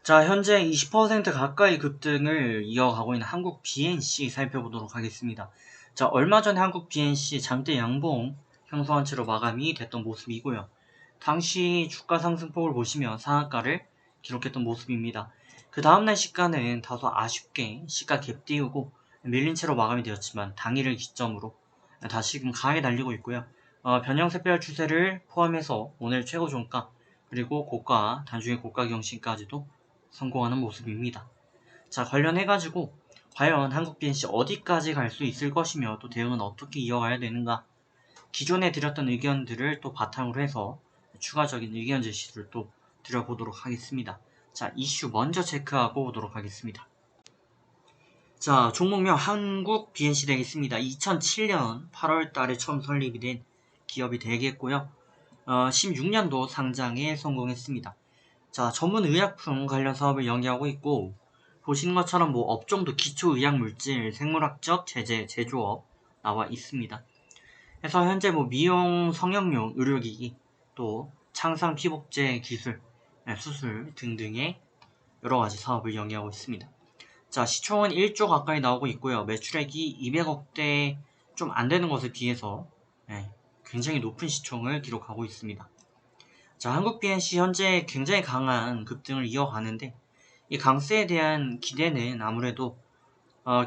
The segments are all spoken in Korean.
자, 현재 20% 가까이 급등을 이어가고 있는 한국 BNC 살펴보도록 하겠습니다. 자, 얼마 전에 한국 BNC 장대 양봉 형성한 채로 마감이 됐던 모습이고요. 당시 주가 상승폭을 보시면 상한가를 기록했던 모습입니다. 그 다음날 시가는 다소 아쉽게 시가 갭 띄우고 밀린 채로 마감이 되었지만 당일을 기점으로 다시금 강하게 달리고 있고요. 변형세별 추세를 포함해서 오늘 최고 종가 그리고 고가, 단중의 고가 경신까지도 성공하는 모습입니다. 자, 관련해가지고 과연 한국 BNC 어디까지 갈 수 있을 것이며 또 대응은 어떻게 이어가야 되는가, 기존에 드렸던 의견들을 또 바탕으로 해서 추가적인 의견 제시를 또 드려보도록 하겠습니다. 자, 이슈 먼저 체크하고 오도록 하겠습니다. 자, 종목명 한국 BNC 되겠습니다. 2007년 8월 달에 처음 설립이 된 기업이 되겠고요. 16년도 상장에 성공했습니다. 자, 전문 의약품 관련 사업을 영위하고 있고, 보시는 것처럼 뭐 업종도 기초의약물질, 생물학적 제재, 제조업 나와 있습니다. 그래서 현재 뭐 미용, 성형용, 의료기기, 또 창상 피복제 기술, 수술 등등의 여러가지 사업을 영위하고 있습니다. 자, 시총은 1조 가까이 나오고 있고요. 매출액이 200억대 좀 안되는 것에 비해서 굉장히 높은 시총을 기록하고 있습니다. 자, 한국 BNC 현재 굉장히 강한 급등을 이어가는데, 이 강세에 대한 기대는 아무래도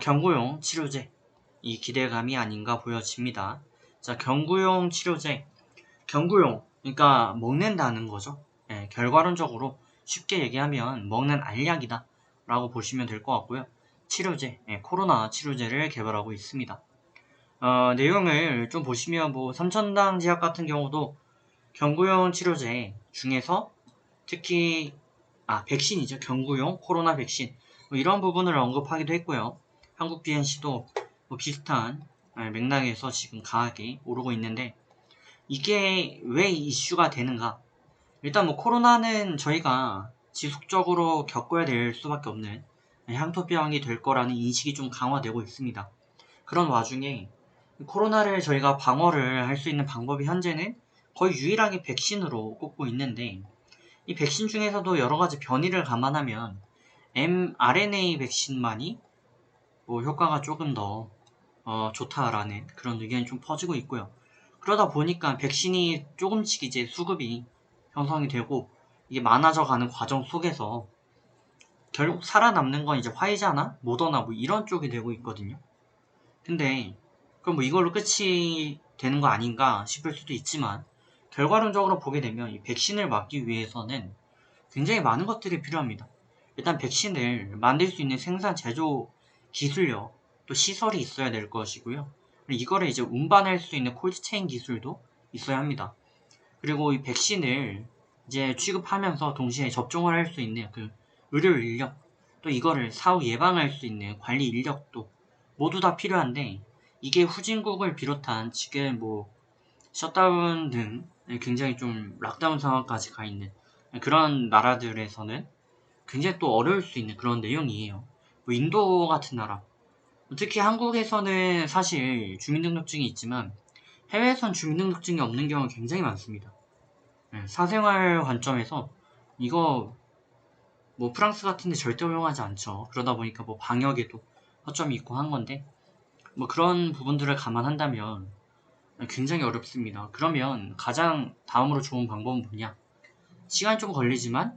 경구용 치료제, 이 기대감이 아닌가 보여집니다. 자, 경구용 치료제, 경구용, 그러니까 먹는다는 거죠. 결과론적으로 쉽게 얘기하면 먹는 알약이다 라고 보시면 될 것 같고요. 치료제, 코로나 치료제를 개발하고 있습니다. 내용을 좀 보시면 뭐 삼천당 제약 같은 경우도 경구용 치료제 중에서 특히 백신이죠. 경구용 코로나 백신, 뭐 이런 부분을 언급하기도 했고요. 한국 BNC도 뭐 비슷한 맥락에서 지금 강하게 오르고 있는데, 이게 왜 이슈가 되는가? 일단 뭐 코로나는 저희가 지속적으로 겪어야 될 수밖에 없는 향토병이 될 거라는 인식이 좀 강화되고 있습니다. 그런 와중에 코로나를 저희가 방어를 할 수 있는 방법이 현재는 거의 유일하게 백신으로 꼽고 있는데, 이 백신 중에서도 여러가지 변이를 감안하면 mRNA 백신만이 뭐 효과가 조금 더 좋다라는 그런 의견이 좀 퍼지고 있고요. 그러다 보니까 백신이 조금씩 이제 수급이 형성이 되고 이게 많아져 가는 과정 속에서 결국 살아남는 건 이제 화이자나 모더나 뭐 이런 쪽이 되고 있거든요. 근데 그럼 뭐 이걸로 끝이 되는 거 아닌가 싶을 수도 있지만, 결과론적으로 보게 되면 이 백신을 맞기 위해서는 굉장히 많은 것들이 필요합니다. 일단 백신을 만들 수 있는 생산 제조 기술력, 또 시설이 있어야 될 것이고요. 그리고 이거를 이제 운반할 수 있는 콜드체인 기술도 있어야 합니다. 그리고 이 백신을 이제 취급하면서 동시에 접종을 할 수 있는 그 의료 인력, 또 이거를 사후 예방할 수 있는 관리 인력도 모두 다 필요한데, 이게 후진국을 비롯한 지금 뭐 셧다운 등 굉장히 좀 락다운 상황까지 가 있는 그런 나라들에서는 굉장히 또 어려울 수 있는 그런 내용이에요. 뭐 인도 같은 나라, 특히 한국에서는 사실 주민등록증이 있지만 해외에선 주민등록증이 없는 경우가 굉장히 많습니다. 사생활 관점에서 이거 뭐 프랑스 같은데 절대 허용하지 않죠. 그러다 보니까 뭐 방역에도 허점이 있고 한 건데, 뭐 그런 부분들을 감안한다면 굉장히 어렵습니다. 그러면 가장 다음으로 좋은 방법은 뭐냐? 시간이 좀 걸리지만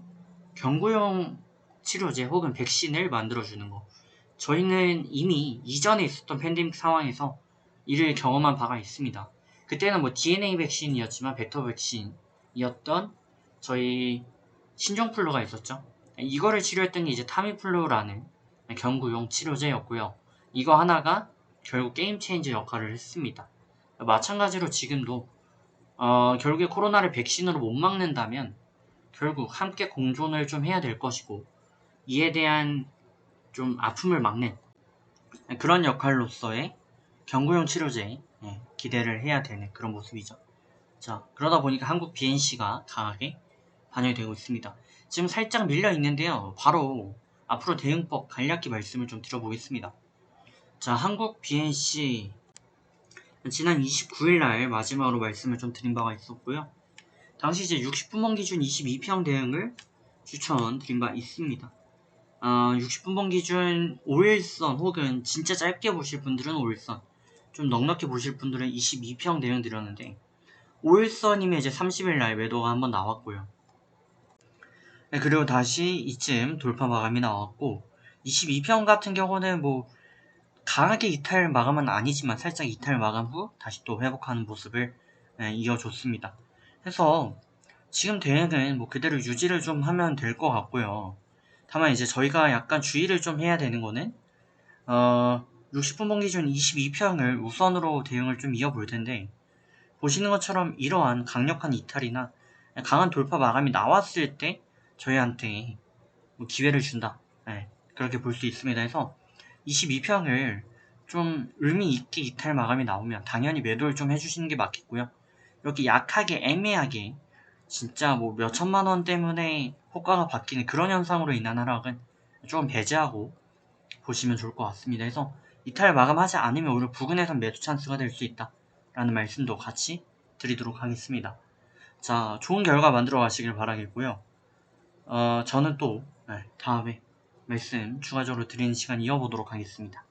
경구용 치료제 혹은 백신을 만들어주는 거. 저희는 이미 이전에 있었던 팬데믹 상황에서 이를 경험한 바가 있습니다. 그때는 뭐 DNA 백신이었지만 벡터 백신이었던 저희 신종플루가 있었죠. 이거를 치료했던 게 이제 타미플루라는 경구용 치료제였고요. 이거 하나가 결국 게임 체인저 역할을 했습니다. 마찬가지로 지금도 결국에 코로나를 백신으로 못 막는다면 결국 함께 공존을 좀 해야 될 것이고, 이에 대한 좀 아픔을 막는 그런 역할로서의 경구용 치료제에 기대를 해야 되는 그런 모습이죠. 자, 그러다 보니까 한국 BNC가 강하게 반영이 되고 있습니다. 지금 살짝 밀려 있는데요. 바로 앞으로 대응법 간략히 말씀을 좀 드려보겠습니다. 자, 한국 BNC 지난 29일날 마지막으로 말씀을 좀 드린 바가 있었고요. 당시 이제 60분봉 기준 22평 대응을 추천드린 바 있습니다. 60분봉 기준 5일선 혹은 진짜 짧게 보실 분들은 5일선, 좀 넉넉히 보실 분들은 22평 대응 드렸는데 5일선이면 이제 30일 날 매도가 한번 나왔고요. 네, 그리고 다시 이쯤 돌파 마감이 나왔고 22평 같은 경우는 뭐 강하게 이탈 마감은 아니지만 살짝 이탈 마감 후 다시 또 회복하는 모습을 이어줬습니다. 그래서 지금 대응은 뭐 그대로 유지를 좀 하면 될 것 같고요. 다만 이제 저희가 약간 주의를 좀 해야 되는 거는 60분봉 기준 22평을 우선으로 대응을 좀 이어볼 텐데, 보시는 것처럼 이러한 강력한 이탈이나 강한 돌파 마감이 나왔을 때 저희한테 뭐 기회를 준다. 네, 그렇게 볼 수 있습니다. 해서 22평을 좀 의미 있게 이탈 마감이 나오면 당연히 매도를 좀 해주시는 게 맞겠고요. 이렇게 약하게 애매하게 진짜 뭐 몇천만 원 때문에 호가가 바뀌는 그런 현상으로 인한 하락은 조금 배제하고 보시면 좋을 것 같습니다. 그래서 이탈 마감하지 않으면 오히려 부근에선 매도 찬스가 될 수 있다 라는 말씀도 같이 드리도록 하겠습니다. 자, 좋은 결과 만들어 가시길 바라겠고요. 저는 또 다음에 말씀 추가적으로 드리는 시간 이어보도록 하겠습니다.